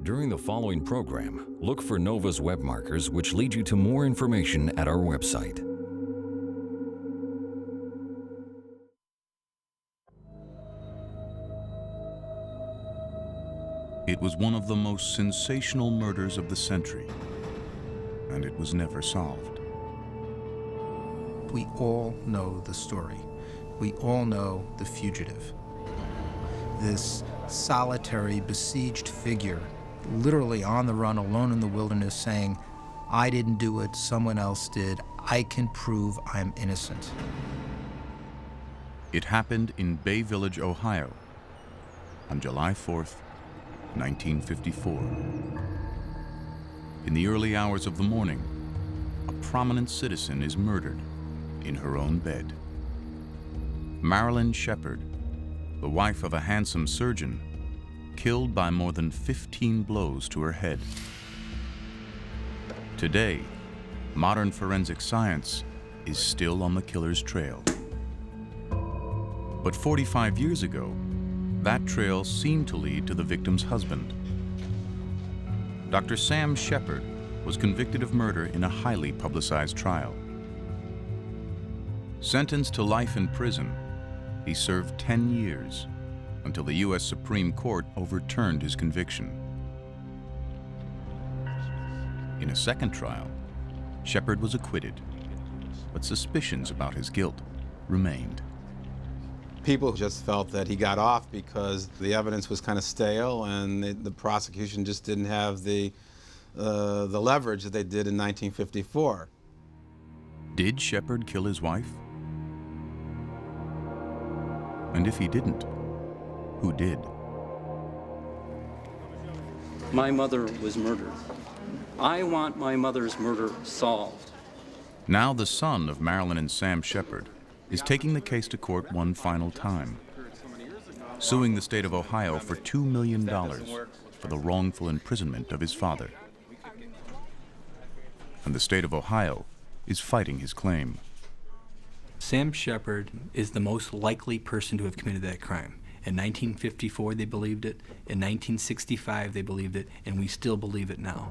During the following program, look for NOVA's web markers which lead you to more information at our website. It was one of the most sensational murders of the century, and it was never solved. We all know the story. We all know the fugitive. This solitary, besieged figure, literally on the run, alone in the wilderness, saying, "I didn't do it, someone else did. I can prove I'm innocent." It happened in Bay Village, Ohio, on July 4th, 1954. In the early hours of the morning, a prominent citizen is murdered in her own bed. Marilyn Sheppard, the wife of a handsome surgeon, killed by more than 15 blows to her head. Today, modern forensic science is still on the killer's trail. But 45 years ago, that trail seemed to lead to the victim's husband. Dr. Sam Sheppard was convicted of murder in a highly publicized trial. Sentenced to life in prison, he served 10 years until the U.S. Supreme Court overturned his conviction. In a second trial, Sheppard was acquitted, but suspicions about his guilt remained. People just felt that he got off because the evidence was kind of stale and the prosecution just didn't have the leverage that they did in 1954. Did Sheppard kill his wife? And if he didn't, who did? My mother was murdered. I want my mother's murder solved. Now the son of Marilyn and Sam Sheppard is taking the case to court one final time, suing the state of Ohio for $2 million for the wrongful imprisonment of his father. And the state of Ohio is fighting his claim. Sam Sheppard is the most likely person to have committed that crime. In 1954, they believed it. In 1965, they believed it, and we still believe it now.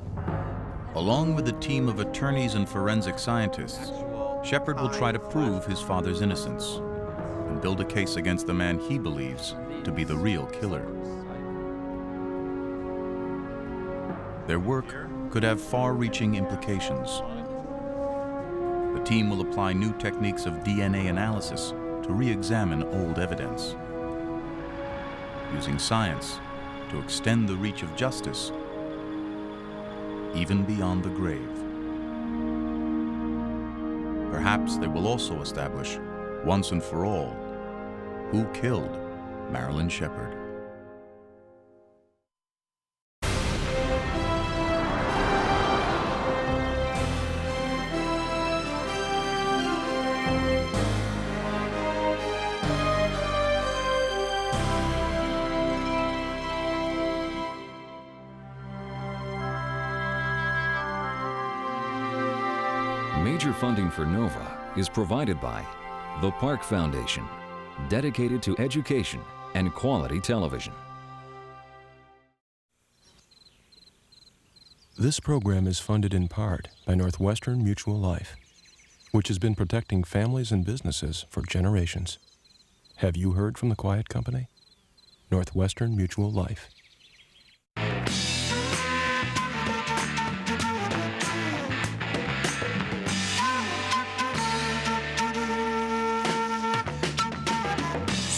Along with a team of attorneys and forensic scientists, Sheppard will try to prove his father's innocence and build a case against the man he believes to be the real killer. Their work could have far-reaching implications. The team will apply new techniques of DNA analysis to re-examine old evidence, using science to extend the reach of justice even beyond the grave. Perhaps they will also establish, once and for all, who killed Marilyn Sheppard. Major funding for NOVA is provided by the Park Foundation, dedicated to education and quality television. This program is funded in part by Northwestern Mutual Life, which has been protecting families and businesses for generations. Have you heard from the Quiet Company? Northwestern Mutual Life.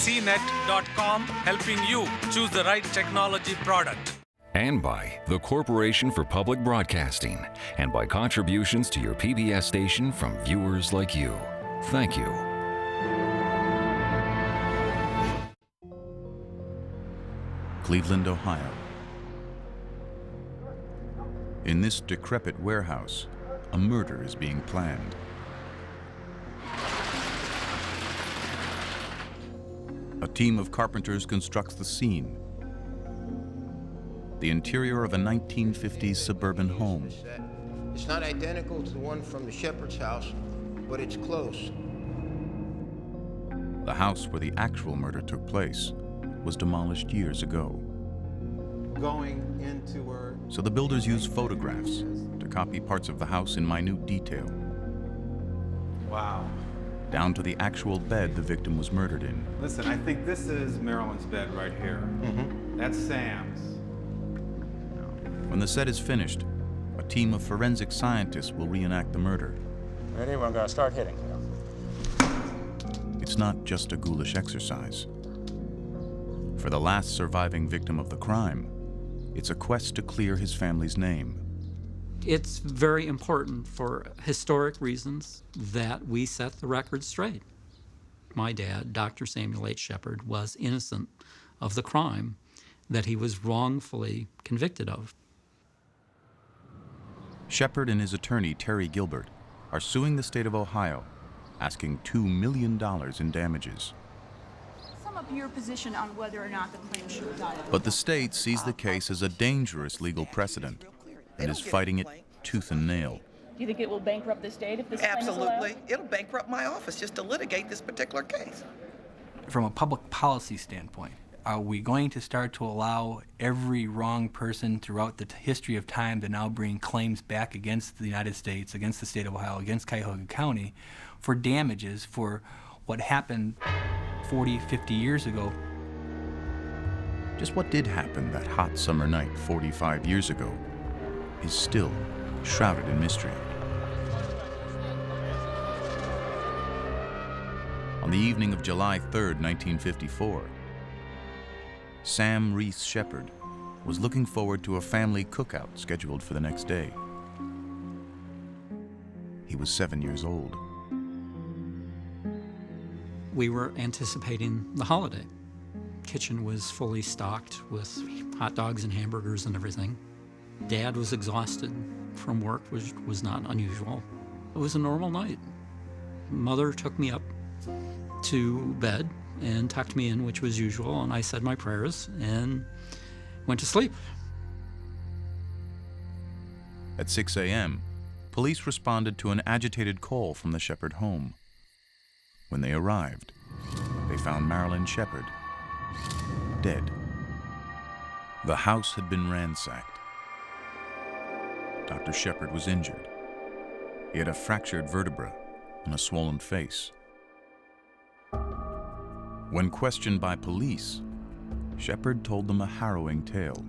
CNET.com, helping you choose the right technology product. And by the Corporation for Public Broadcasting, and by contributions to your PBS station from viewers like you. Thank you. Cleveland, Ohio. In this decrepit warehouse, a murder is being planned. A team of carpenters constructs the scene. The interior of a 1950s suburban home. It's not identical to the one from the Sheppard's house, but it's close. The house where the actual murder took place was demolished years ago. going into her. So the builders used photographs to copy parts of the house in minute detail, Wow. down to the actual bed the victim was murdered in. Listen, I think this is Marilyn's bed right here. That's Sam's. When the set is finished, a team of forensic scientists will reenact the murder. Ready? We're gonna start hitting. It's not just a ghoulish exercise. For the last surviving victim of the crime, it's a quest to clear his family's name. It's very important for historic reasons that we set the record straight. My dad, Dr. Samuel H. Sheppard, was innocent of the crime that he was wrongfully convicted of. Sheppard and his attorney, Terry Gilbert, are suing the state of Ohio, asking $2 million in damages. Sum up your position on whether or not the claim should die. But the state sees the case as a dangerous legal precedent and is fighting it tooth and nail. Do you think it will bankrupt the state if this claim is allowed? Absolutely. It'll bankrupt my office just to litigate this particular case. From a public policy standpoint, are we going to start to allow every wrong person throughout the history of time to now bring claims back against the United States, against the state of Ohio, against Cuyahoga County for damages for what happened 40, 50 years ago? Just what did happen that hot summer night 45 years ago is still shrouded in mystery. On the evening of July 3rd, 1954, Sam Reese Sheppard was looking forward to a family cookout scheduled for the next day. He was 7 years old. We were anticipating the holiday. Kitchen was fully stocked with hot dogs and hamburgers and everything. Dad was exhausted from work, which was not unusual. It was a normal night. Mother took me up to bed and tucked me in, which was usual, and I said my prayers and went to sleep. At 6 a.m., police responded to an agitated call from the Sheppard home. When they arrived, they found Marilyn Sheppard dead. The house had been ransacked. Dr. Sheppard was injured. He had a fractured vertebra and a swollen face. When questioned by police, Sheppard told them a harrowing tale.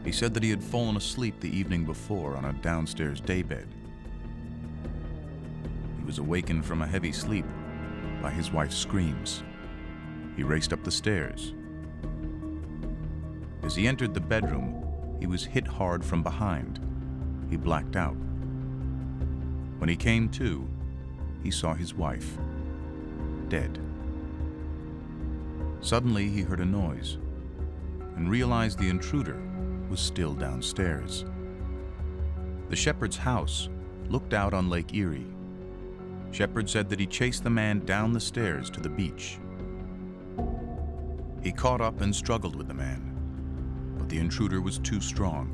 He said that he had fallen asleep the evening before on a downstairs daybed. He was awakened from a heavy sleep by his wife's screams. He raced up the stairs. As he entered the bedroom, he was hit hard from behind. He blacked out. When he came to, he saw his wife, dead. Suddenly, he heard a noise and realized the intruder was still downstairs. The Sheppard's house looked out on Lake Erie. Sheppard said that he chased the man down the stairs to the beach. He caught up and struggled with the man, but the intruder was too strong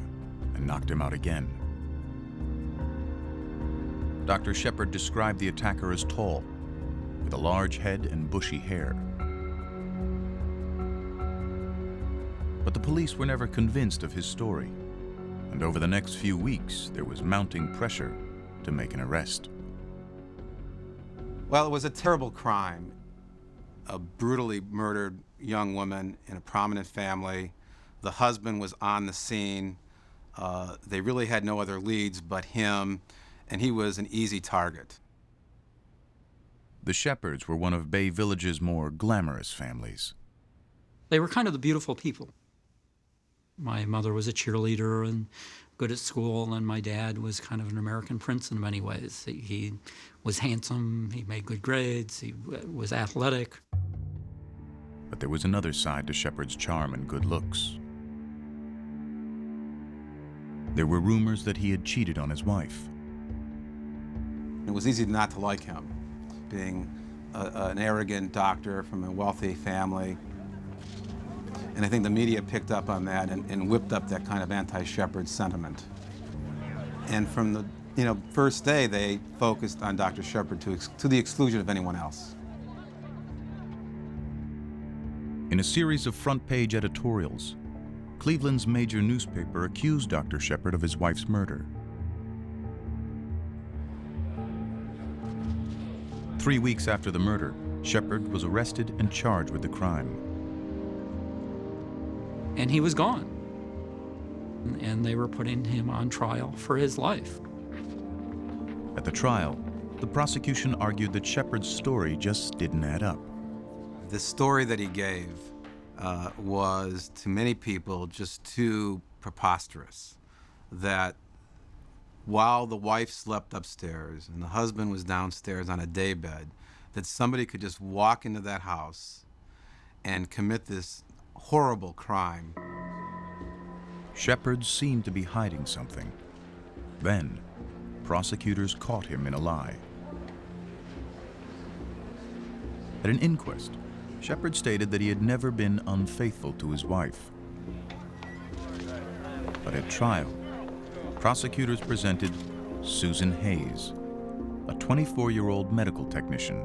and knocked him out again. Dr. Sheppard described the attacker as tall, with a large head and bushy hair. But the police were never convinced of his story, and over the next few weeks, there was mounting pressure to make an arrest. Well, it was a terrible crime. A brutally murdered young woman in a prominent family. The husband was on the scene. They really had no other leads but him, and he was an easy target. The Sheppards were one of Bay Village's more glamorous families. They were kind of the beautiful people. My mother was a cheerleader and good at school, and my dad was kind of an American prince in many ways. He was handsome, he made good grades, he was athletic. But there was another side to Sheppard's charm and good looks. There were rumors that he had cheated on his wife. It was easy not to like him, being an arrogant doctor from a wealthy family. And I think the media picked up on that and whipped up that kind of anti-Sheppard sentiment. And from the first day, they focused on Dr. Sheppard to the exclusion of anyone else. In a series of front-page editorials, Cleveland's major newspaper accused Dr. Sheppard of his wife's murder. 3 weeks after the murder, Sheppard was arrested and charged with the crime. And he was gone. And they were putting him on trial for his life. At the trial, the prosecution argued that Sheppard's story just didn't add up. The story that he gave was, to many people, just too preposterous. That while the wife slept upstairs and the husband was downstairs on a daybed, that somebody could just walk into that house and commit this horrible crime. Sheppard seemed to be hiding something. Then, prosecutors caught him in a lie. At an inquest, Sheppard stated that he had never been unfaithful to his wife. But at trial, prosecutors presented Susan Hayes, a 24-year-old medical technician.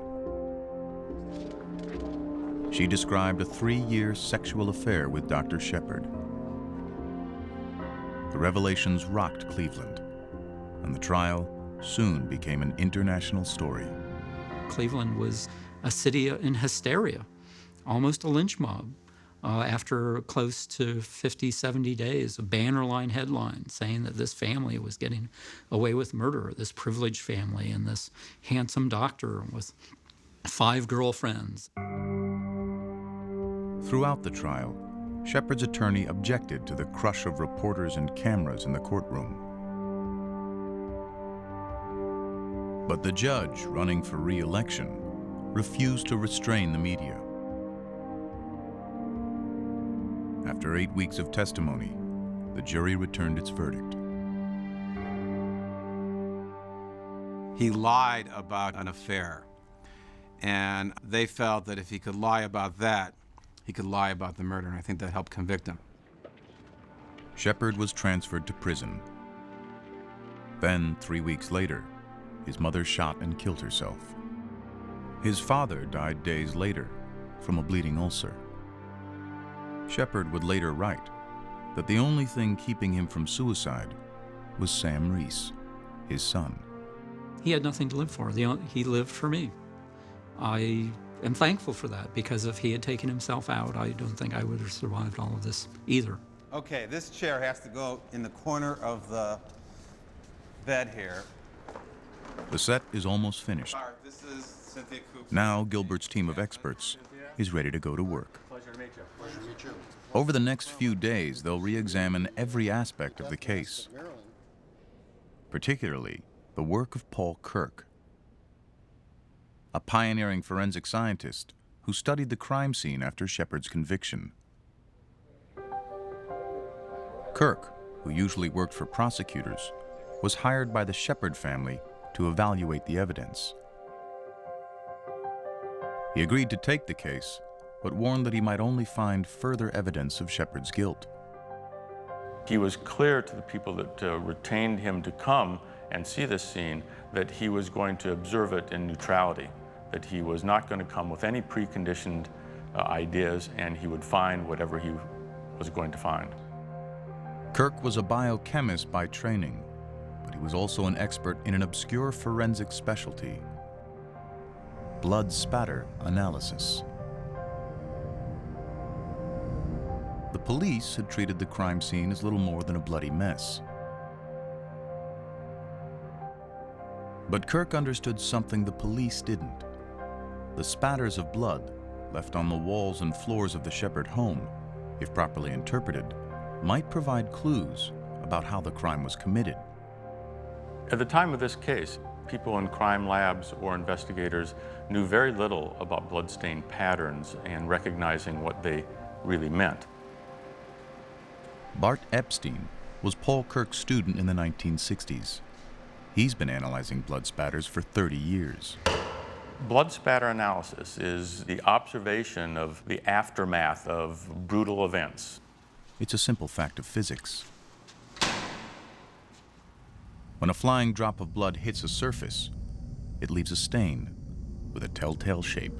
She described a 3-year sexual affair with Dr. Sheppard. The revelations rocked Cleveland, and the trial soon became an international story. Cleveland was a city in hysteria, almost a lynch mob. After close to 50, 70 days, a banner-line headline saying that this family was getting away with murder, this privileged family and this handsome doctor with 5 girlfriends. Throughout the trial, Sheppard's attorney objected to the crush of reporters and cameras in the courtroom. But the judge running for re-election refused to restrain the media. After 8 weeks of testimony, the jury returned its verdict. He lied about an affair, and they felt that if he could lie about that, he could lie about the murder, and I think that helped convict him. Sheppard was transferred to prison. Then, 3 weeks later, his mother shot and killed herself. His father died days later from a bleeding ulcer. Sheppard would later write that the only thing keeping him from suicide was Sam Reese, his son. He had nothing to live for. He lived for me. I am thankful for that, because if he had taken himself out, I don't think I would have survived all of this either. Okay, this chair has to go in the corner of the bed here. The set is almost finished. This is Cynthia Cooper. Now Gilbert's team of experts is ready to go to work. Pleasure to meet you. Pleasure to meet you. Over the next few days, they'll re-examine every aspect of the case, particularly the work of Paul Kirk, a pioneering forensic scientist who studied the crime scene after Sheppard's conviction. Kirk, who usually worked for prosecutors, was hired by the Sheppard family to evaluate the evidence. He agreed to take the case, but warned that he might only find further evidence of Sheppard's guilt. He was clear to the people that retained him to come and see this scene that he was going to observe it in neutrality, that he was not going to come with any preconditioned ideas, and he would find whatever he was going to find. Kirk was a biochemist by training, but he was also an expert in an obscure forensic specialty: blood spatter analysis. The police had treated the crime scene as little more than a bloody mess. But Kirk understood something the police didn't. The spatters of blood left on the walls and floors of the Sheppard home, if properly interpreted, might provide clues about how the crime was committed. At the time of this case, people in crime labs or investigators knew very little about bloodstain patterns and recognizing what they really meant. Bart Epstein was Paul Kirk's student in the 1960s. He's been analyzing blood spatters for 30 years. Blood spatter analysis is the observation of the aftermath of brutal events. It's a simple fact of physics. When a flying drop of blood hits a surface, it leaves a stain with a telltale shape.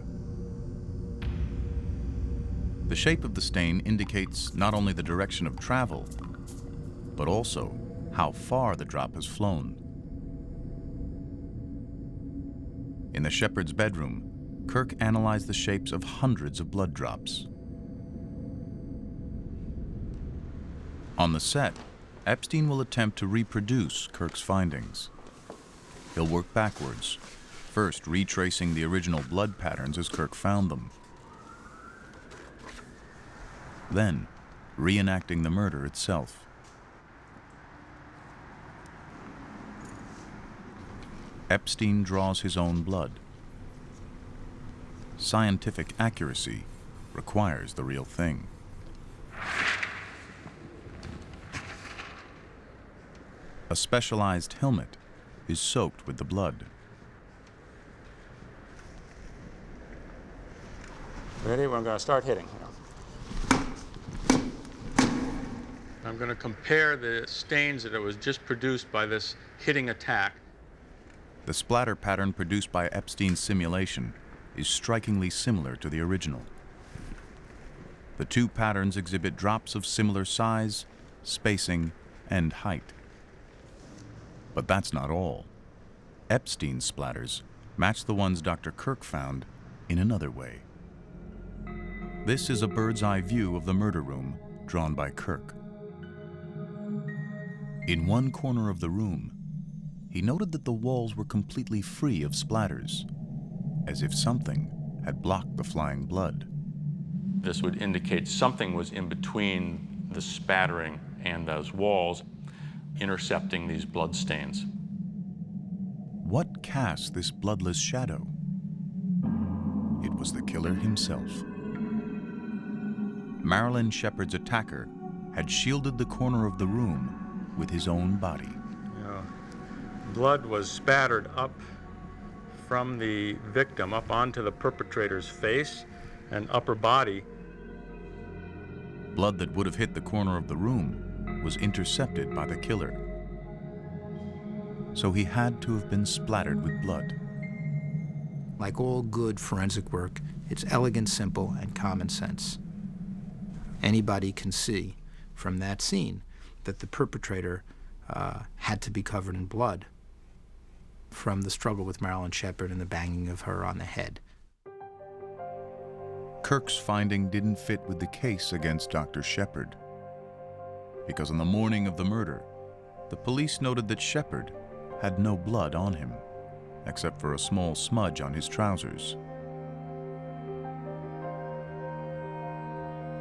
The shape of the stain indicates not only the direction of travel, but also how far the drop has flown. In the Sheppard's bedroom, Kirk analyzed the shapes of hundreds of blood drops. On the set, Epstein will attempt to reproduce Kirk's findings. He'll work backwards, first retracing the original blood patterns as Kirk found them, then reenacting the murder itself. Epstein draws his own blood. Scientific accuracy requires the real thing. A specialized helmet is soaked with the blood. Ready? We're going to start hitting. I'm going to compare the stains that was just produced by this hitting attack. The splatter pattern produced by Epstein's simulation is strikingly similar to the original. The two patterns exhibit drops of similar size, spacing, and height. But that's not all. Epstein's splatters match the ones Dr. Kirk found in another way. This is a bird's-eye view of the murder room drawn by Kirk. In one corner of the room, he noted that the walls were completely free of splatters, as if something had blocked the flying blood. This would indicate something was in between the spattering and those walls, intercepting these blood stains. What cast this bloodless shadow? It was the killer himself. Marilyn Sheppard's attacker had shielded the corner of the room with his own body. Blood was spattered up from the victim up onto the perpetrator's face and upper body. Blood that would have hit the corner of the room was intercepted by the killer. So he had to have been splattered with blood. Like all good forensic work, it's elegant, simple, and common sense. Anybody can see from that scene that the perpetrator had to be covered in blood from the struggle with Marilyn Sheppard and the banging of her on the head. Kirk's finding didn't fit with the case against Dr. Sheppard, because on the morning of the murder, the police noted that Sheppard had no blood on him, except for a small smudge on his trousers.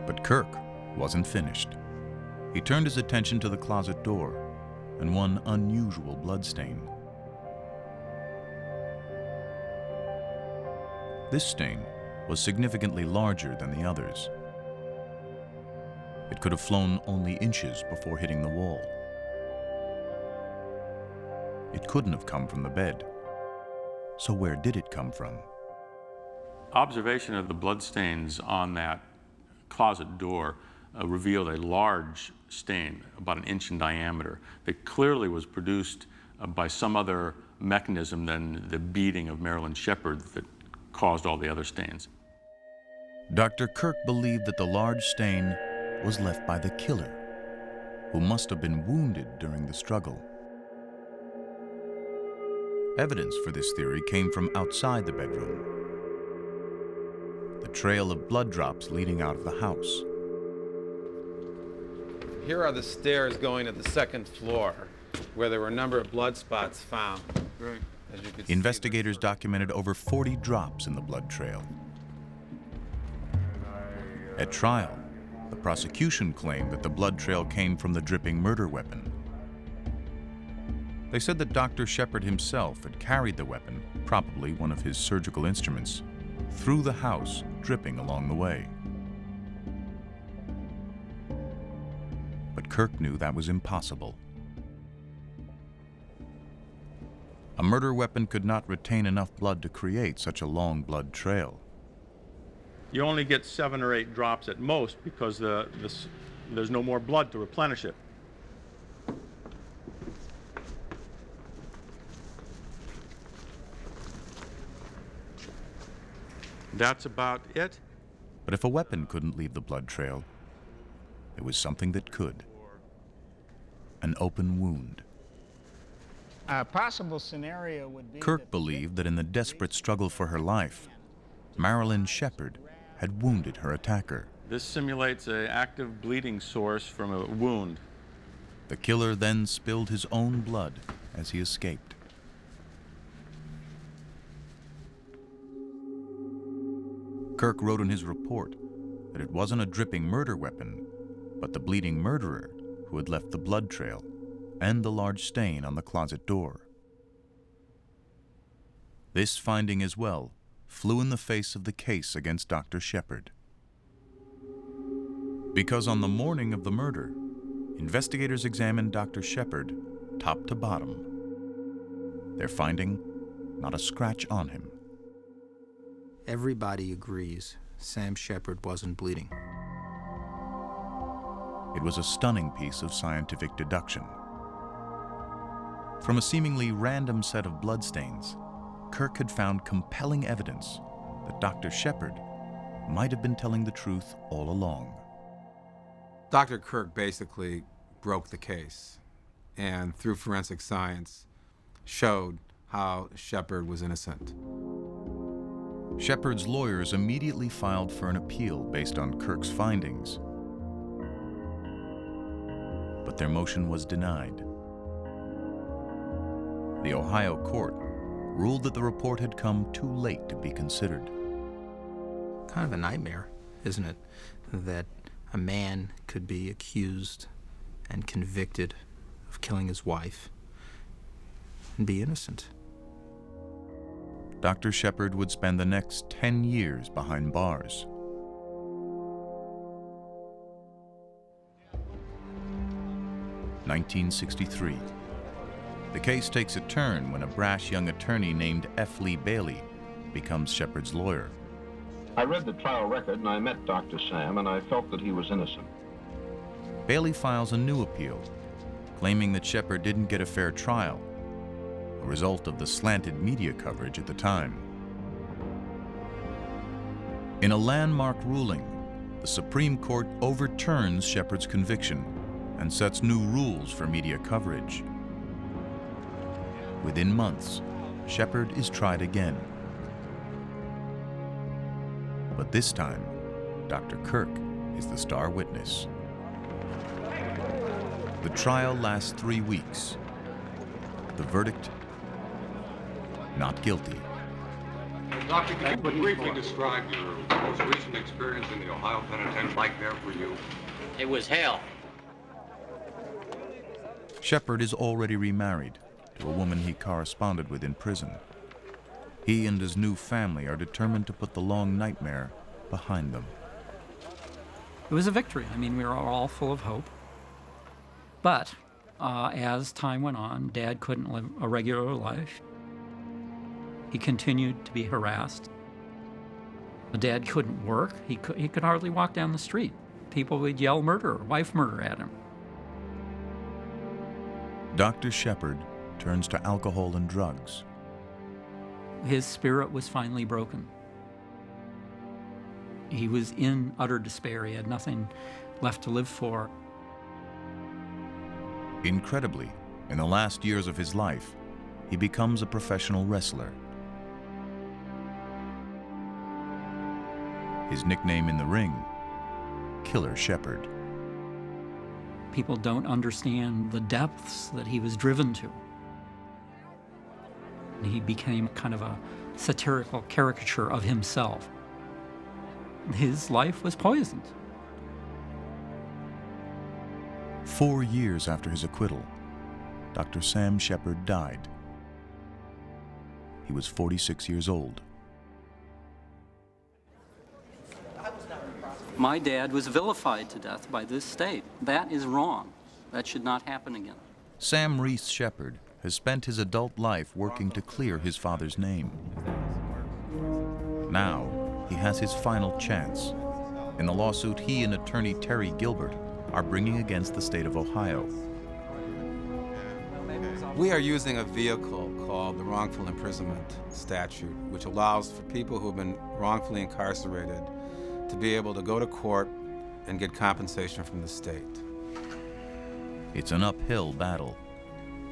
But Kirk wasn't finished. He turned his attention to the closet door and one unusual bloodstain. This stain was significantly larger than the others. It could have flown only inches before hitting the wall. It couldn't have come from the bed. So where did it come from? Observation of the bloodstains on that closet door revealed a large stain, about 1 inch in diameter, that clearly was produced by some other mechanism than the beating of Marilyn Sheppard that caused all the other stains. Dr. Kirk believed that the large stain was left by the killer, who must have been wounded during the struggle. Evidence for this theory came from outside the bedroom. The trail of blood drops leading out of the house. Here are the stairs going to the second floor, where there were a number of blood spots found. Right. As you could see, Investigators documented over 40 drops in the blood trail. At trial, the prosecution claimed that the blood trail came from the dripping murder weapon. They said that Dr. Sheppard himself had carried the weapon, probably one of his surgical instruments, through the house, dripping along the way. But Kirk knew that was impossible. A murder weapon could not retain enough blood to create such a long blood trail. You only get 7 or 8 drops at most because there's no more blood to replenish it. That's about it. But if a weapon couldn't leave the blood trail, there was something that could. An open wound. A possible scenario would be Kirk believed that in the desperate struggle for her life, Marilyn Sheppard had wounded her attacker. This simulates an active bleeding source from a wound. The killer then spilled his own blood as he escaped. Kirk wrote in his report that it wasn't a dripping murder weapon, but the bleeding murderer who had left the blood trail and the large stain on the closet door. This finding as well flew in the face of the case against Dr. Sheppard. Because on the morning of the murder, investigators examined Dr. Sheppard top to bottom. Their finding, not a scratch on him. Everybody agrees Sam Sheppard wasn't bleeding. It was a stunning piece of scientific deduction. From a seemingly random set of bloodstains, Kirk had found compelling evidence that Dr. Sheppard might have been telling the truth all along. Dr. Kirk basically broke the case and, through forensic science, showed how Sheppard was innocent. Sheppard's lawyers immediately filed for an appeal based on Kirk's findings, but their motion was denied. The Ohio court ruled that the report had come too late to be considered. Kind of a nightmare, isn't it? That a man could be accused and convicted of killing his wife and be innocent. Dr. Sheppard would spend the next 10 years behind bars. (1963). The case takes a turn when a brash young attorney named F. Lee Bailey becomes Sheppard's lawyer. I read the trial record and I met Dr. Sam and I felt that he was innocent. Bailey files a new appeal, claiming that Sheppard didn't get a fair trial, a result of the slanted media coverage at the time. In a landmark ruling, the Supreme Court overturns Sheppard's conviction and sets new rules for media coverage. Within months, Sheppard is tried again. But this time, Dr. Kirk is the star witness. The trial lasts 3 weeks. The verdict, not guilty. Doctor, could you briefly describe your most recent experience in the Ohio Penitentiary like there for you? It was hell. Sheppard is already remarried to a woman he corresponded with in prison. He and his new family are determined to put the long nightmare behind them. It was a victory. I mean, we were all full of hope. But as time went on, Dad couldn't live a regular life. He continued to be harassed. Dad couldn't work. He could hardly walk down the street. People would yell murder, wife murder at him. Dr. Sheppard turns to alcohol and drugs. His spirit was finally broken. He was in utter despair. He had nothing left to live for. Incredibly, in the last years of his life, he becomes a professional wrestler. His nickname in the ring, Killer Sheppard. People don't understand the depths that he was driven to. He became kind of a satirical caricature of himself. His life was poisoned. 4 years after his acquittal, Dr. Sam Sheppard died. He was 46 years old. My dad was vilified to death by this state. That is wrong. That should not happen again. Sam Reese Sheppard has spent his adult life working to clear his father's name. Now, he has his final chance in the lawsuit he and attorney Terry Gilbert are bringing against the state of Ohio. We are using a vehicle called the wrongful imprisonment statute, which allows for people who have been wrongfully incarcerated to be able to go to court and get compensation from the state. It's an uphill battle.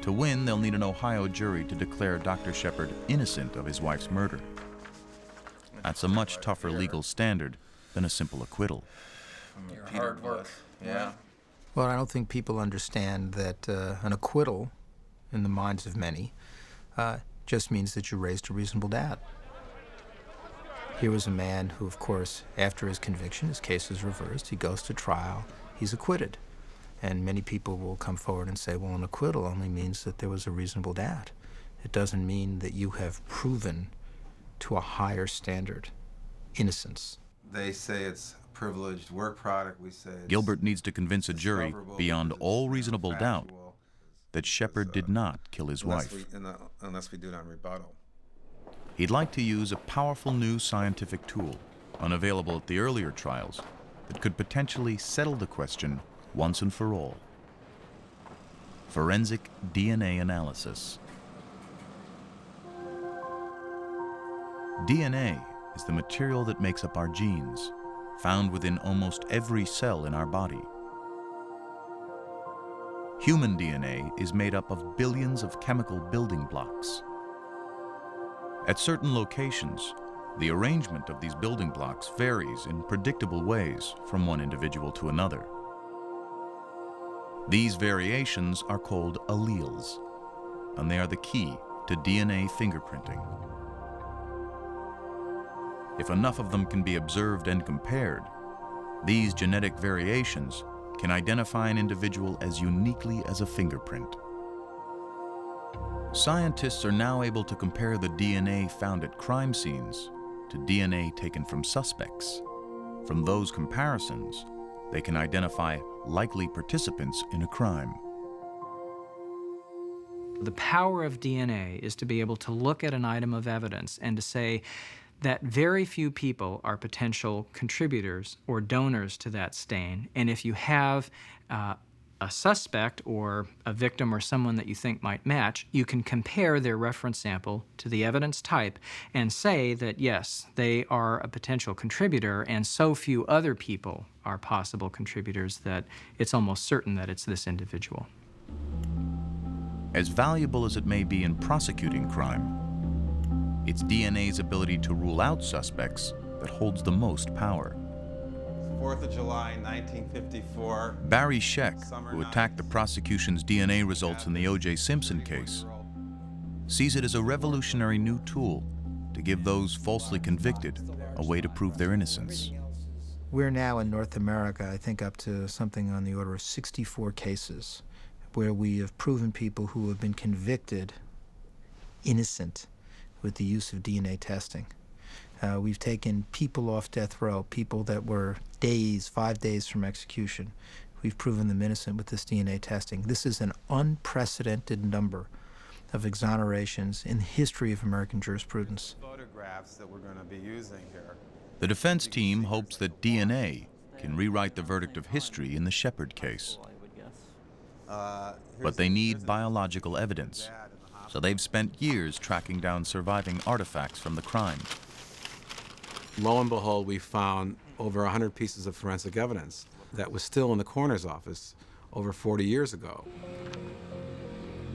To win, they'll need an Ohio jury to declare Dr. Sheppard innocent of his wife's murder. That's a much tougher legal standard than a simple acquittal. Hard work. Yeah. Well, I don't think people understand that an acquittal, in the minds of many, just means that you raised a reasonable doubt. Here was a man who, of course, after his conviction, his case is reversed, he goes to trial, he's acquitted. And many people will come forward and say, well, an acquittal only means that there was a reasonable doubt. It doesn't mean that you have proven to a higher standard innocence. They say it's a privileged work product. We say it's Gilbert needs to convince a jury beyond all reasonable doubt that Sheppard did not kill his wife. Unless we do it on rebuttal. He'd like to use a powerful new scientific tool, unavailable at the earlier trials, that could potentially settle the question once and for all. Forensic DNA analysis. DNA is the material that makes up our genes, found within almost every cell in our body. Human DNA is made up of billions of chemical building blocks. At certain locations, the arrangement of these building blocks varies in predictable ways from one individual to another. These variations are called alleles, and they are the key to DNA fingerprinting. If enough of them can be observed and compared, these genetic variations can identify an individual as uniquely as a fingerprint. Scientists are now able to compare the DNA found at crime scenes to DNA taken from suspects. From those comparisons, they can identify likely participants in a crime. The power of DNA is to be able to look at an item of evidence and to say that very few people are potential contributors or donors to that stain. And if you have a suspect or a victim or someone that you think might match, you can compare their reference sample to the evidence type and say that, yes, they are a potential contributor, and so few other people are possible contributors that it's almost certain that it's this individual. As valuable as it may be in prosecuting crime, it's DNA's ability to rule out suspects that holds the most power. 4th of July, 1954. Barry Scheck, who attacked the prosecution's DNA results in the O.J. Simpson case, sees it as a revolutionary new tool to give those falsely convicted a way to prove their innocence. We're now in North America, I think, up to something on the order of 64 cases where we have proven people who have been convicted innocent with the use of DNA testing. We've taken people off death row, people that were 5 days from execution. We've proven them innocent with this DNA testing. This is an unprecedented number of exonerations in the history of American jurisprudence. Photographs that we're going to be using here. The defense team hopes that DNA can rewrite the verdict of history in the Sheppard case. But they need biological evidence, so they've spent years tracking down surviving artifacts from the crime. Lo and behold, we found over 100 pieces of forensic evidence that was still in the coroner's office over 40 years ago.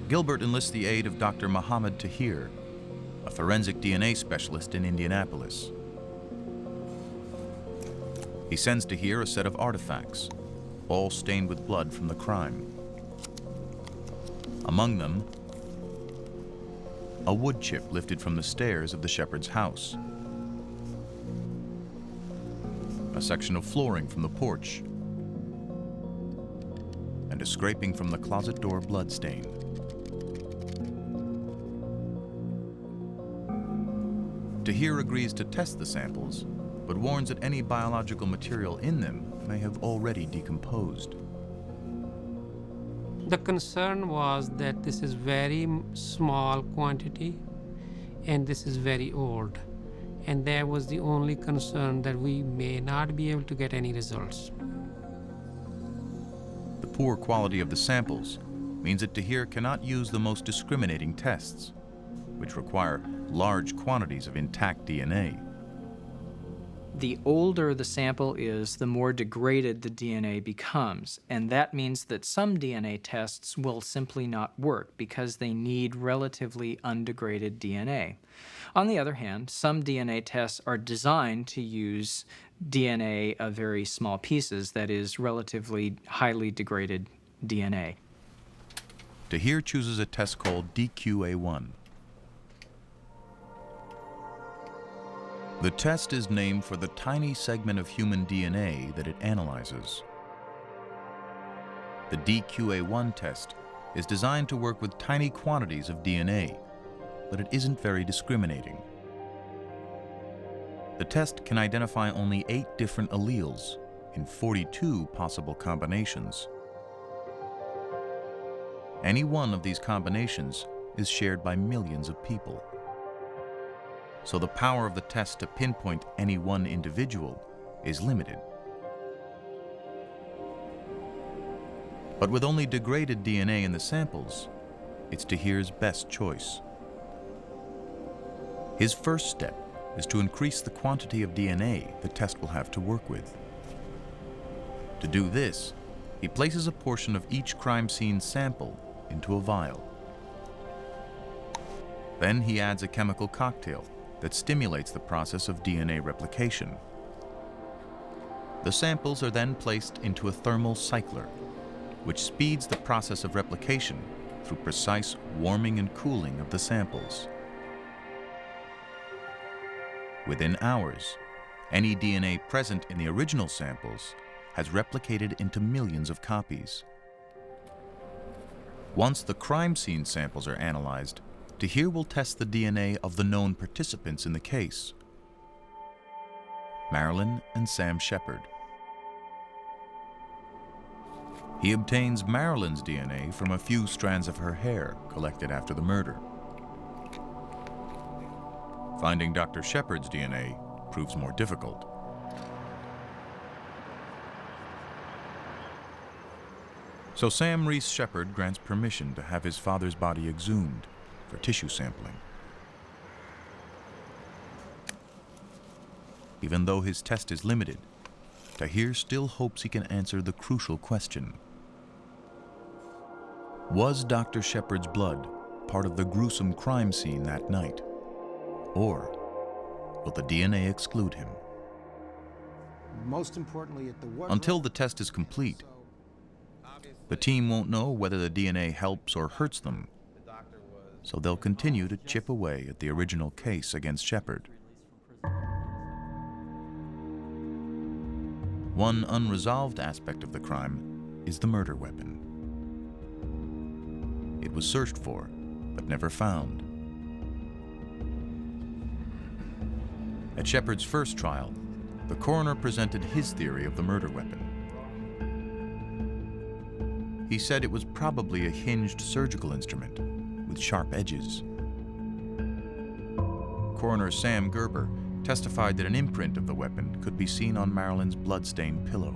Gilbert enlists the aid of Dr. Mohammed Tahir, a forensic DNA specialist in Indianapolis. He sends Tahir a set of artifacts, all stained with blood from the crime. Among them, a wood chip lifted from the stairs of the Sheppard's house, a section of flooring from the porch, and a scraping from the closet door bloodstain. Tahir agrees to test the samples, but warns that any biological material in them may have already decomposed. The concern was that this is very small quantity and this is very old. And that was the only concern, that we may not be able to get any results. The poor quality of the samples means that Tahir cannot use the most discriminating tests, which require large quantities of intact DNA. the older the sample is, the more degraded the DNA becomes. And that means that some DNA tests will simply not work because they need relatively undegraded DNA. On the other hand, some DNA tests are designed to use DNA of very small pieces, that is, relatively highly degraded DNA. Tahir chooses a test called DQA1. The test is named for the tiny segment of human DNA that it analyzes. The DQA1 test is designed to work with tiny quantities of DNA, but it isn't very discriminating. The test can identify only 8 different alleles in 42 possible combinations. Any one of these combinations is shared by millions of people. So the power of the test to pinpoint any one individual is limited. But with only degraded DNA in the samples, it's Tahir's best choice. His first step is to increase the quantity of DNA the test will have to work with. To do this, he places a portion of each crime scene sample into a vial. Then he adds a chemical cocktail that stimulates the process of DNA replication. The samples are then placed into a thermal cycler, which speeds the process of replication through precise warming and cooling of the samples. Within hours, any DNA present in the original samples has replicated into millions of copies. Once the crime scene samples are analyzed, Tahir will test the DNA of the known participants in the case: Marilyn and Sam Sheppard. He obtains Marilyn's DNA from a few strands of her hair collected after the murder. Finding Dr. Sheppard's DNA proves more difficult. So Sam Reese Sheppard grants permission to have his father's body exhumed for tissue sampling. Even though his test is limited, Tahir still hopes he can answer the crucial question: was Dr. Sheppard's blood part of the gruesome crime scene that night? Or will the DNA exclude him? Most importantly, at the wardrobe. Until the test is complete, the team won't know whether the DNA helps or hurts them, so they'll continue to chip away at the original case against Sheppard. One unresolved aspect of the crime is the murder weapon. It was searched for, but never found. At Sheppard's first trial, the coroner presented his theory of the murder weapon. He said it was probably a hinged surgical instrument with sharp edges. Coroner Sam Gerber testified that an imprint of the weapon could be seen on Marilyn's blood-stained pillow.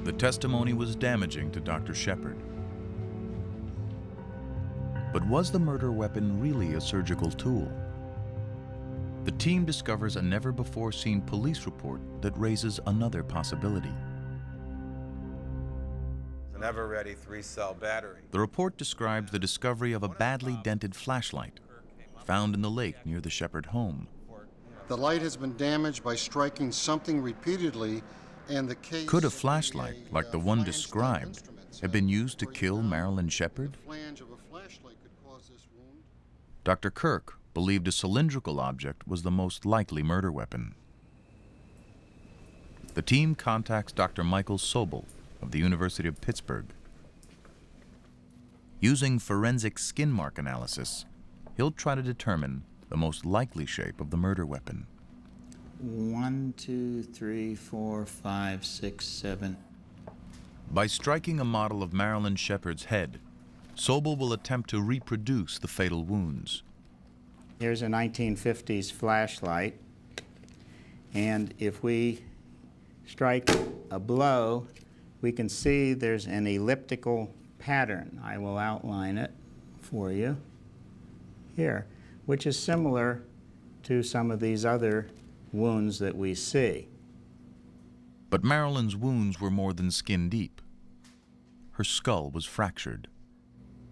The testimony was damaging to Dr. Sheppard. But was the murder weapon really a surgical tool? The team discovers a never-before-seen police report that raises another possibility. An ever-ready 3-cell battery. The report describes the discovery of a badly dented flashlight found in the lake near the Sheppard home. The light has been damaged by striking something repeatedly, and the case... Could a flashlight, like the one described, have been used to kill Marilyn Sheppard? Dr. Kirk believed a cylindrical object was the most likely murder weapon. The team contacts Dr. Michael Sobel of the University of Pittsburgh. Using forensic skin mark analysis, he'll try to determine the most likely shape of the murder weapon. 1, 2, 3, 4, 5, 6, 7. By striking a model of Marilyn Sheppard's head, Sobel will attempt to reproduce the fatal wounds. Here's a 1950s flashlight, and if we strike a blow, we can see there's an elliptical pattern. I will outline it for you here, which is similar to some of these other wounds that we see. But Marilyn's wounds were more than skin deep. Her skull was fractured.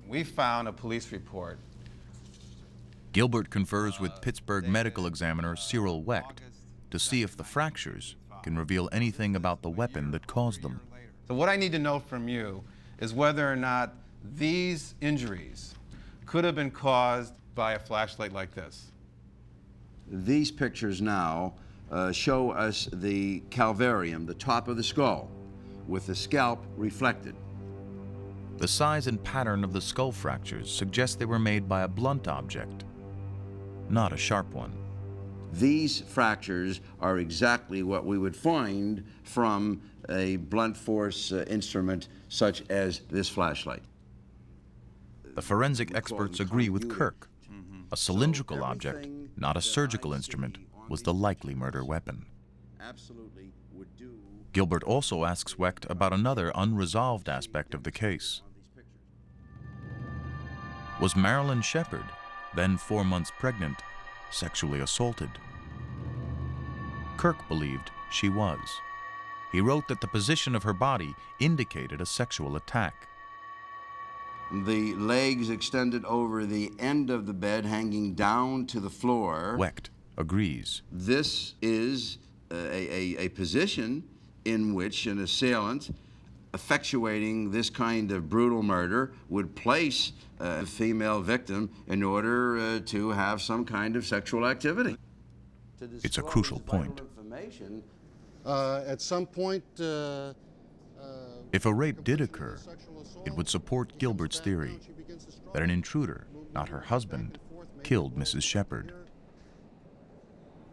We found a police report. Gilbert confers with Pittsburgh medical examiner Cyril Wecht to see if the fractures can reveal anything about the weapon that caused them. So what I need to know from you is whether or not these injuries could have been caused by a flashlight like this. These pictures now show us the calvarium, the top of the skull, with the scalp reflected. The size and pattern of the skull fractures suggest they were made by a blunt object, not a sharp one. These fractures are exactly what we would find from a blunt force instrument such as this flashlight. The forensic experts agree with Kirk. A cylindrical object, not a surgical instrument, was the likely murder weapon. Gilbert also asks Wecht about another unresolved aspect of the case. Was Marilyn Sheppard, then 4 months pregnant, sexually assaulted? Kirk believed she was. He wrote that the position of her body indicated a sexual attack. The legs extended over the end of the bed, hanging down to the floor. Wecht agrees. This is a position in which an assailant effectuating this kind of brutal murder would place a female victim in order to have some kind of sexual activity. It's a crucial point. At some point, if a rape did occur, it would support Gilbert's theory that an intruder, not her husband, killed Mrs. Sheppard.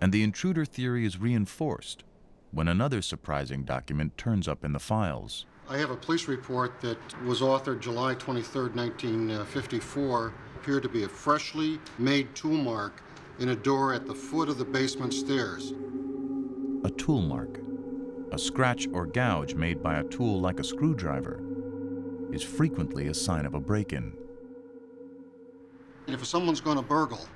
And the intruder theory is reinforced when another surprising document turns up in the files. I have a police report that was authored July 23, 1954, appeared to be a freshly made tool mark in a door at the foot of the basement stairs. A tool mark, a scratch or gouge made by a tool like a screwdriver, is frequently a sign of a break-in. If someone's going to burgle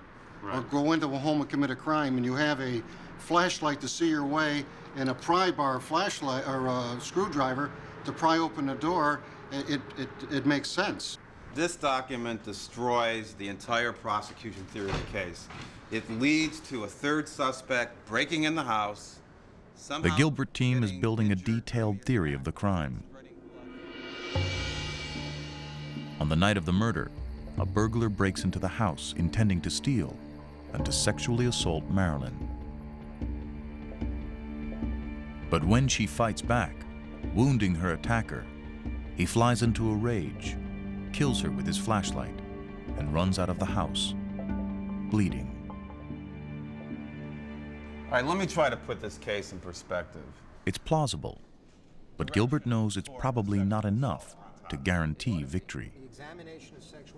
or go into a home and commit a crime and you have a flashlight to see your way and a pry bar flashlight or a screwdriver to pry open the door, it makes sense. This document destroys the entire prosecution theory of the case. It leads to a third suspect breaking in the house. The Gilbert team is building a detailed theory of the crime. On the night of the murder, a burglar breaks into the house intending to steal and to sexually assault Marilyn. But when she fights back, wounding her attacker, he flies into a rage, kills her with his flashlight, and runs out of the house, bleeding. All right, let me try to put this case in perspective. It's plausible, but Gilbert knows it's probably not enough to guarantee victory.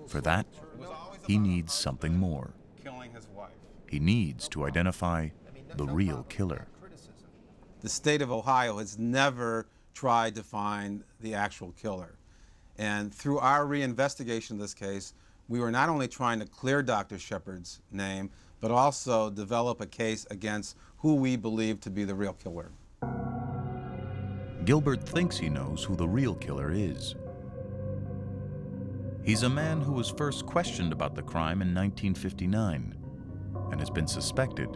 For that, he needs something more. He needs to identify the real killer. The state of Ohio has never tried to find the actual killer. And through our reinvestigation of this case, we were not only trying to clear Dr. Sheppard's name, but also develop a case against who we believe to be the real killer. Gilbert thinks he knows who the real killer is. He's a man who was first questioned about the crime in 1959 and has been suspected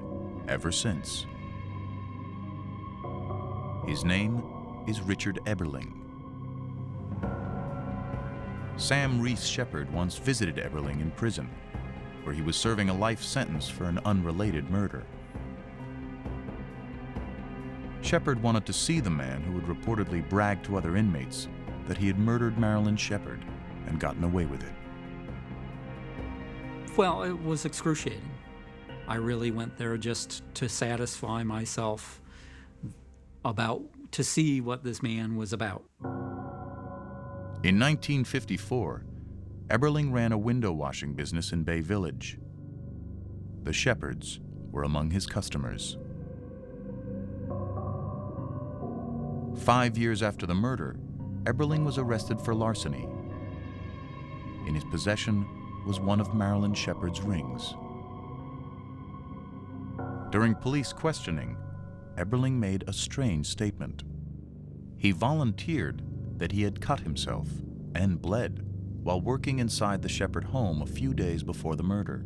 ever since. His name is Richard Eberling. Sam Reese Sheppard once visited Eberling in prison, where he was serving a life sentence for an unrelated murder. Sheppard wanted to see the man who had reportedly bragged to other inmates that he had murdered Marilyn Sheppard and gotten away with it. Well, it was excruciating. I really went there just to satisfy myself to see what this man was about. In 1954, Eberling ran a window washing business in Bay Village. The Sheppards were among his customers. 5 years after the murder, Eberling was arrested for larceny. In his possession was one of Marilyn Sheppard's rings. During police questioning, Eberling made a strange statement. He volunteered that he had cut himself and bled while working inside the Sheppard home a few days before the murder.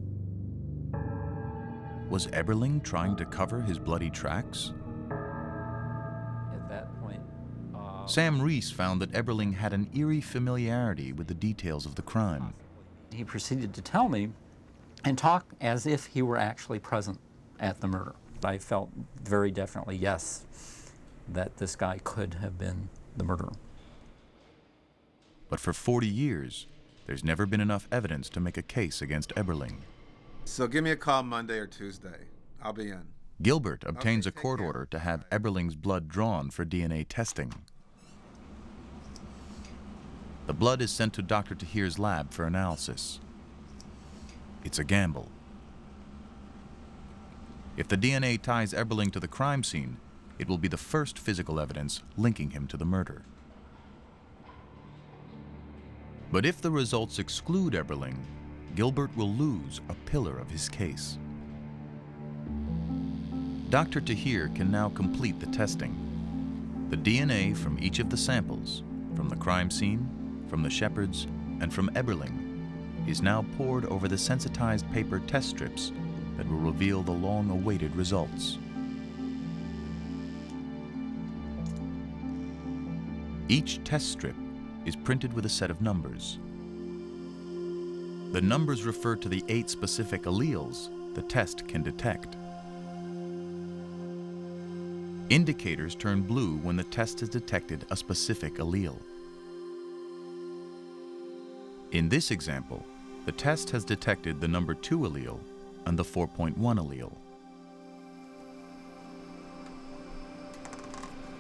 Was Eberling trying to cover his bloody tracks? At that point, Sam Reese found that Eberling had an eerie familiarity with the details of the crime. He proceeded to tell me and talk as if he were actually present at the murder. I felt very definitely, yes, that this guy could have been the murderer. But for 40 years, there's never been enough evidence to make a case against Eberling. So give me a call Monday or Tuesday. I'll be in. Gilbert obtains a court order to have Eberling's blood drawn for DNA testing. The blood is sent to Dr. Tahir's lab for analysis. It's a gamble. If the DNA ties Eberling to the crime scene, it will be the first physical evidence linking him to the murder. But if the results exclude Eberling, Gilbert will lose a pillar of his case. Dr. Tahir can now complete the testing. The DNA from each of the samples, from the crime scene, from the Sheppards, and from Eberling, is now poured over the sensitized paper test strips that will reveal the long-awaited results. Each test strip is printed with a set of numbers. The numbers refer to the 8 specific alleles the test can detect. Indicators turn blue when the test has detected a specific allele. In this example, the test has detected the number 2 allele and the 4.1 allele.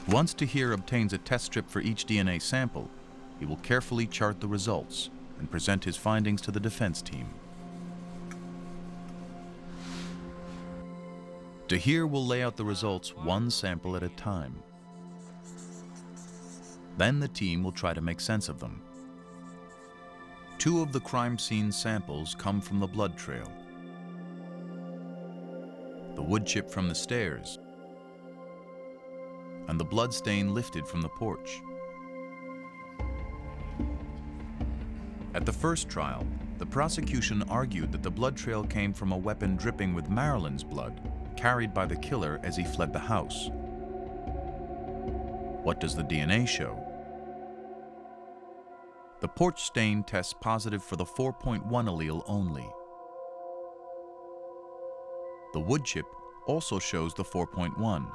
Once Tahir obtains a test strip for each DNA sample, he will carefully chart the results and present his findings to the defense team. Tahir will lay out the results one sample at a time. Then the team will try to make sense of them. 2 of the crime scene samples come from the blood trail, the wood chip from the stairs, and the blood stain lifted from the porch. At the first trial, the prosecution argued that the blood trail came from a weapon dripping with Marilyn's blood, carried by the killer as he fled the house. What does the DNA show? The porch stain tests positive for the 4.1 allele only. The wood chip also shows the 4.1,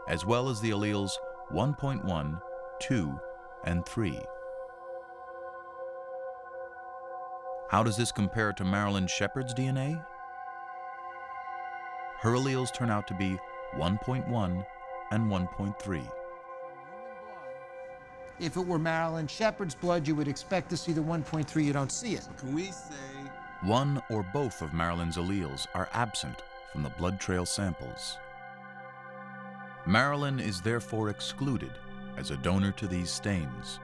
as well as the alleles 1.1, 2, and 3. How does this compare to Marilyn Sheppard's DNA? Her alleles turn out to be 1.1 and 1.3. If it were Marilyn Sheppard's blood, you would expect to see the 1.3. You don't see it. Can we say... One or both of Marilyn's alleles are absent from the blood trail samples. Marilyn is therefore excluded as a donor to these stains.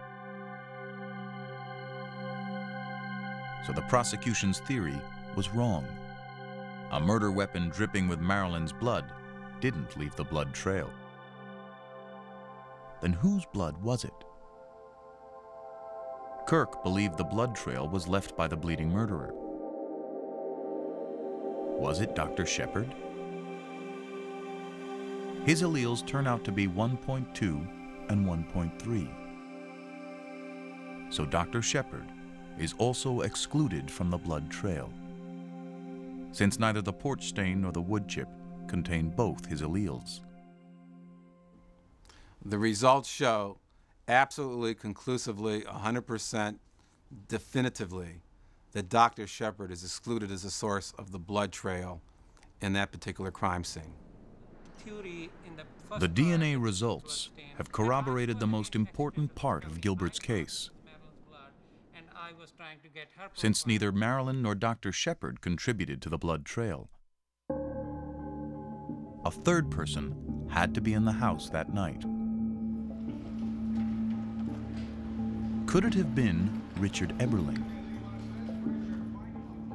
So the prosecution's theory was wrong. A murder weapon dripping with Marilyn's blood didn't leave the blood trail. Then whose blood was it? Kirk believed the blood trail was left by the bleeding murderer. Was it Dr. Sheppard? His alleles turn out to be 1.2 and 1.3. So Dr. Sheppard is also excluded from the blood trail, since neither the porch stain nor the wood chip contain both his alleles. The results show absolutely, conclusively, 100% definitively that Dr. Sheppard is excluded as a source of the blood trail in that particular crime scene. The DNA results have corroborated the most important part of Gilbert's case. Since neither Marilyn nor Dr. Sheppard contributed to the blood trail, a third person had to be in the house that night. Could it have been Richard Eberling?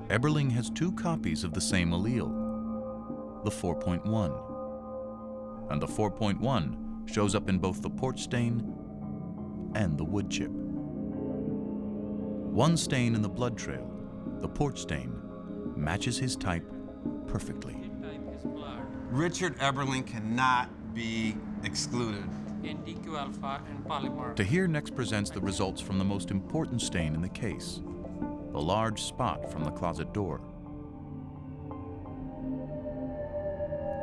Eberling has 2 copies of the same allele, the 4.1. And the 4.1 shows up in both the porch stain and the wood chip. One stain in the blood trail, the porch stain, matches his type perfectly. Richard Eberling cannot be excluded. NDQ alpha and polymer. Tahir next presents the results from the most important stain in the case, the large spot from the closet door.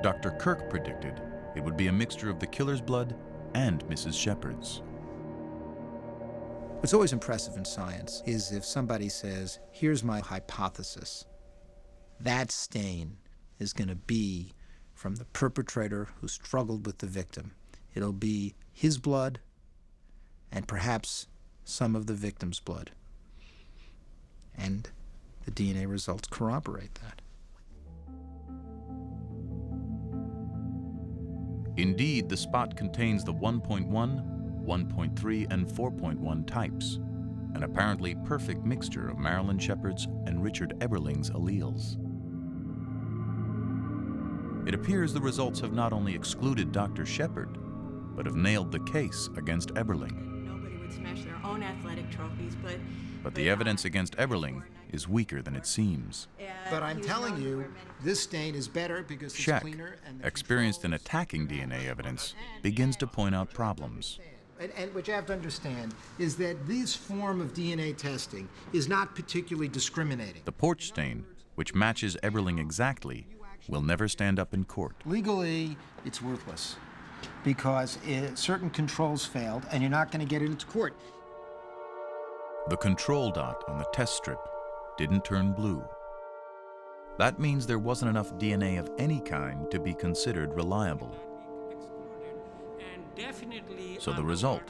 Dr. Kirk predicted it would be a mixture of the killer's blood and Mrs. Sheppard's. What's always impressive in science is if somebody says, here's my hypothesis, that stain is going to be from the perpetrator who struggled with the victim. It'll be his blood and perhaps some of the victim's blood. And the DNA results corroborate that. Indeed, the spot contains the 1.1, 1.3, and 4.1 types, an apparently perfect mixture of Marilyn Sheppard's and Richard Eberling's alleles. It appears the results have not only excluded Dr. Sheppard, but have nailed the case against Eberling. Nobody would smash their own athletic trophies, But the evidence against Eberling is weaker than it seems. But I'm telling you, this stain is better because it's Sheck, cleaner and experienced in attacking DNA evidence, begins to point out problems. And what you have to understand is that this form of DNA testing is not particularly discriminating. The porch stain, which matches Eberling exactly, will never stand up in court. Legally, it's worthless because certain controls failed and you're not going to get it into court. The control dot on the test strip didn't turn blue. That means there wasn't enough DNA of any kind to be considered reliable. So the result,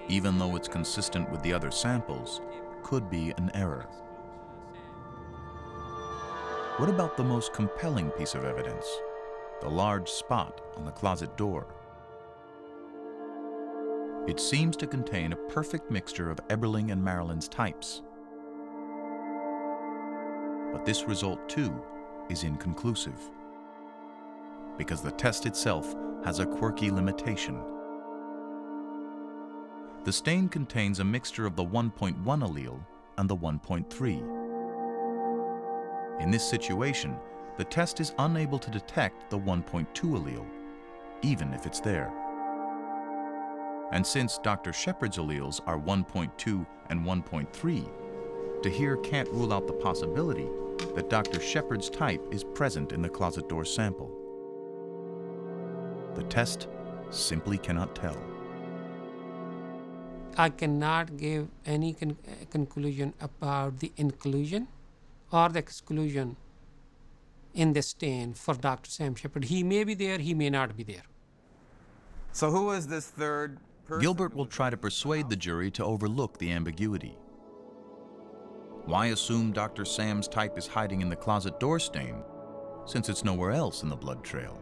even though it's consistent with the other samples, could be an error. What about the most compelling piece of evidence? The large spot on the closet door. It seems to contain a perfect mixture of Eberling and Marilyn's types. But this result, too, is inconclusive, because the test itself has a quirky limitation. The stain contains a mixture of the 1.1 allele and the 1.3. In this situation, the test is unable to detect the 1.2 allele, even if it's there. And since Dr. Sheppard's alleles are 1.2 and 1.3, Tahir can't rule out the possibility that Dr. Sheppard's type is present in the closet door sample. The test simply cannot tell. I cannot give any conclusion about the inclusion or the exclusion in the stain for Dr. Sam Sheppard. He may be there, he may not be there. So who is this third person? Gilbert will try to persuade the jury to overlook the ambiguity. Why assume Dr. Sam's type is hiding in the closet door stain, since it's nowhere else in the blood trail?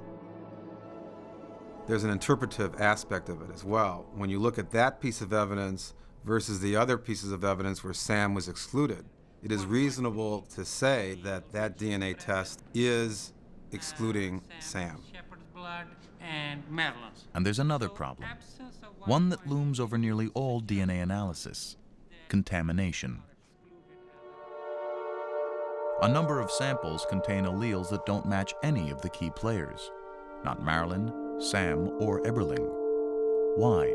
There's an interpretive aspect of it as well. When you look at that piece of evidence versus the other pieces of evidence where Sam was excluded, it is reasonable to say that that DNA test is excluding Sam. Sheppard's blood and Marilyn's. And there's another problem, one that looms over nearly all DNA analysis: contamination. A number of samples contain alleles that don't match any of the key players, not Marilyn, Sam, or Eberling. Why?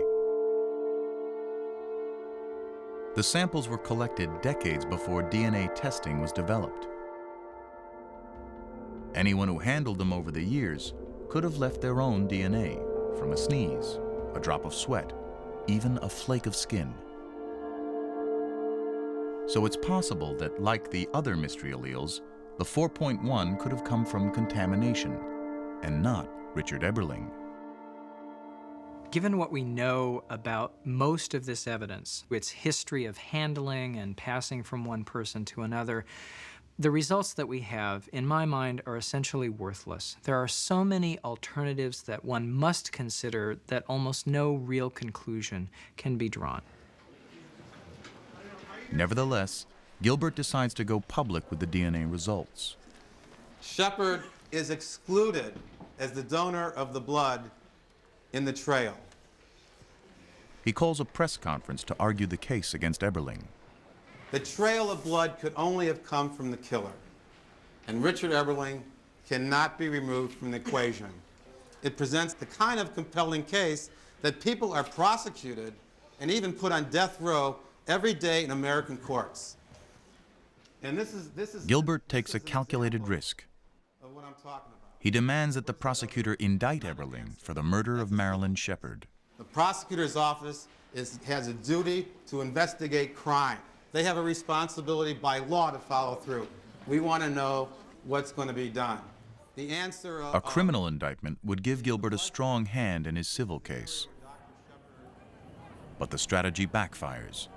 The samples were collected decades before DNA testing was developed. Anyone who handled them over the years could have left their own DNA from a sneeze, a drop of sweat, even a flake of skin. So it's possible that, like the other mystery alleles, the 4.1 could have come from contamination and not Richard Eberling. Given what we know about most of this evidence, its history of handling and passing from one person to another, the results that we have, in my mind, are essentially worthless. There are so many alternatives that one must consider that almost no real conclusion can be drawn. Nevertheless, Gilbert decides to go public with the DNA results. Sheppard is excluded as the donor of the blood in the trail. He calls a press conference to argue the case against Eberling. The trail of blood could only have come from the killer, and Richard Eberling cannot be removed from the equation. It presents the kind of compelling case that people are prosecuted and even put on death row every day in American courts. And this is Gilbert takes a calculated risk. of what I'm talking about. He demands that the prosecutor indict Eberling for the murder of Marilyn Sheppard. The prosecutor's office has a duty to investigate crime. They have a responsibility by law to follow through. We want to know what's going to be done. The answer A criminal indictment would give Gilbert a strong hand in his civil case. But the strategy backfires.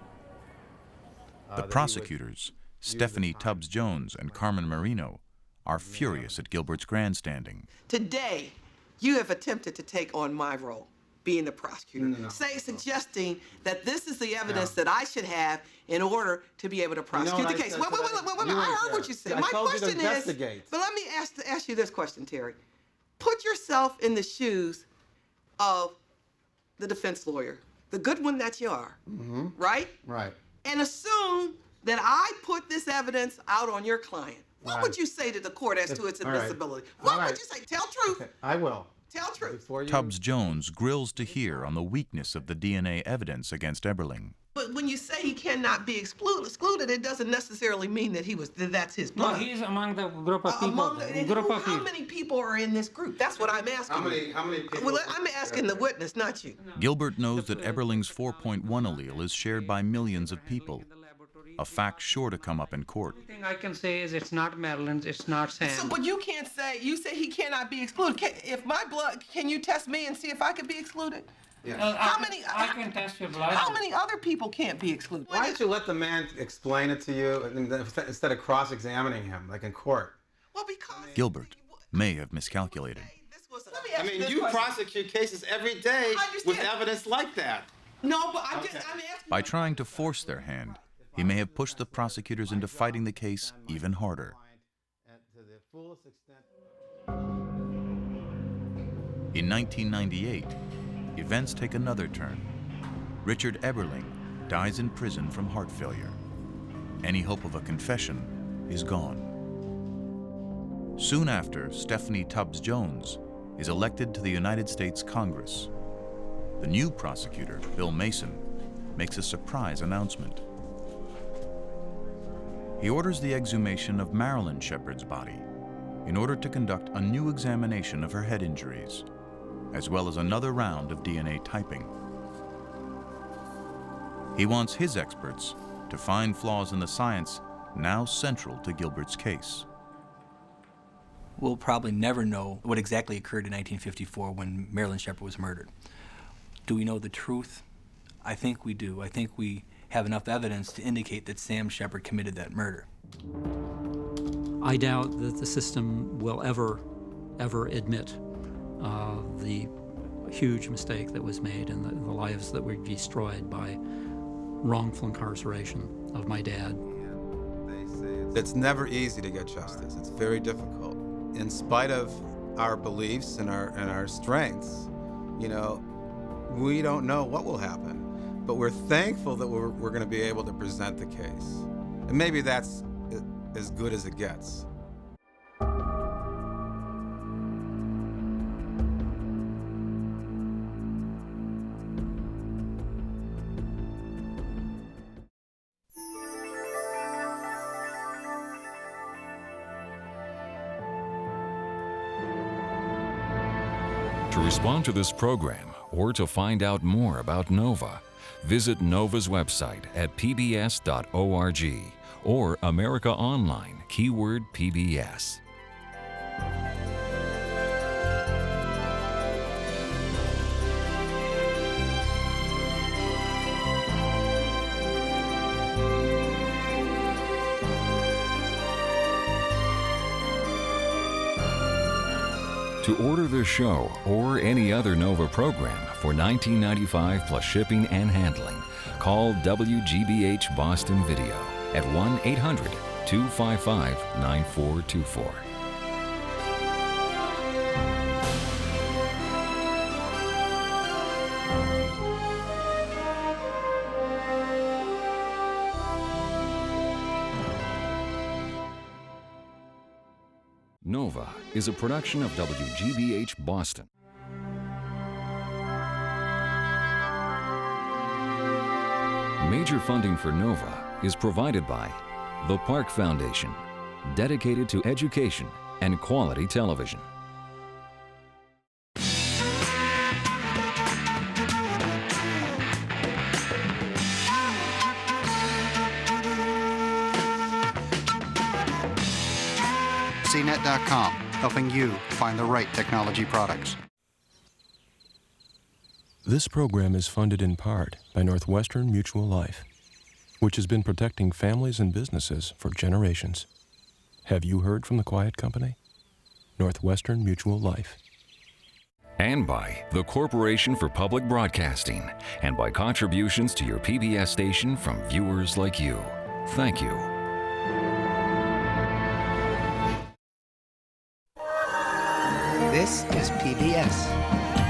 The prosecutors, Stephanie Tubbs Jones and Carmen Marino, are furious at Gilbert's grandstanding. Today, you have attempted to take on my role, being the prosecutor, No. suggesting that this is the evidence that I should have in order to be able to prosecute the case. Wait, I heard what you said. My question is, but let me ask you this question, Terry. Put yourself in the shoes of the defense lawyer, the good one that you are, right? Right. And assume that I put this evidence out on your client. What would you say to the court as to its admissibility? What would you say? Tell truth. Okay, I will. Tell truth. Tubbs Jones grills to hear on the weakness of the DNA evidence against Eberling. But when you say he cannot be excluded, it doesn't necessarily mean that that's his blood. No, he's among the group of people. How many people are in this group? That's what I'm asking. How many people? Well, I'm asking the witness, not you. Gilbert knows that Eberling's 4.1 allele is shared by millions of people, a fact sure to come up in court. The thing I can say is it's not Marilyn's, it's not Sam. So, but you can't say, you say he cannot be excluded. If my blood, can you test me and see if I can be excluded? Yes. I can test your blood. How many other people can't be excluded? Why don't you let the man explain it to you instead of cross-examining him, like in court? Well, because Gilbert may have miscalculated. I mean, you prosecute cases every day with evidence like that. No, but I'm asking. By trying to force their hand, he may have pushed the prosecutors into fighting the case even harder. In 1998, events take another turn. Richard Eberling dies in prison from heart failure. Any hope of a confession is gone. Soon after, Stephanie Tubbs Jones is elected to the United States Congress. The new prosecutor, Bill Mason, makes a surprise announcement. He orders the exhumation of Marilyn Sheppard's body in order to conduct a new examination of her head injuries, as well as another round of DNA typing. He wants his experts to find flaws in the science now central to Gilbert's case. We'll probably never know what exactly occurred in 1954 when Marilyn Sheppard was murdered. Do we know the truth? I think we do. I think we have enough evidence to indicate that Sam Sheppard committed that murder. I doubt that the system will ever admit the huge mistake that was made and the lives that were destroyed by wrongful incarceration of my dad. It's never easy to get justice. It's very difficult. In spite of our beliefs and our strengths, you know, we don't know what will happen. But we're thankful that we're going to be able to present the case. And maybe that's as good as it gets. To respond to this program or to find out more about NOVA, visit NOVA's website at pbs.org or America Online, keyword PBS. To order this show or any other NOVA program for $19.95 plus shipping and handling, call WGBH Boston Video at 1-800-255-9424. Nova is a production of WGBH Boston. Major funding for Nova is provided by the Park Foundation, dedicated to education and quality television. CNET.com, helping you find the right technology products. This program is funded in part by Northwestern Mutual Life, which has been protecting families and businesses for generations. Have you heard from the Quiet Company? Northwestern Mutual Life. And by the Corporation for Public Broadcasting, and by contributions to your PBS station from viewers like you. Thank you. This is PBS.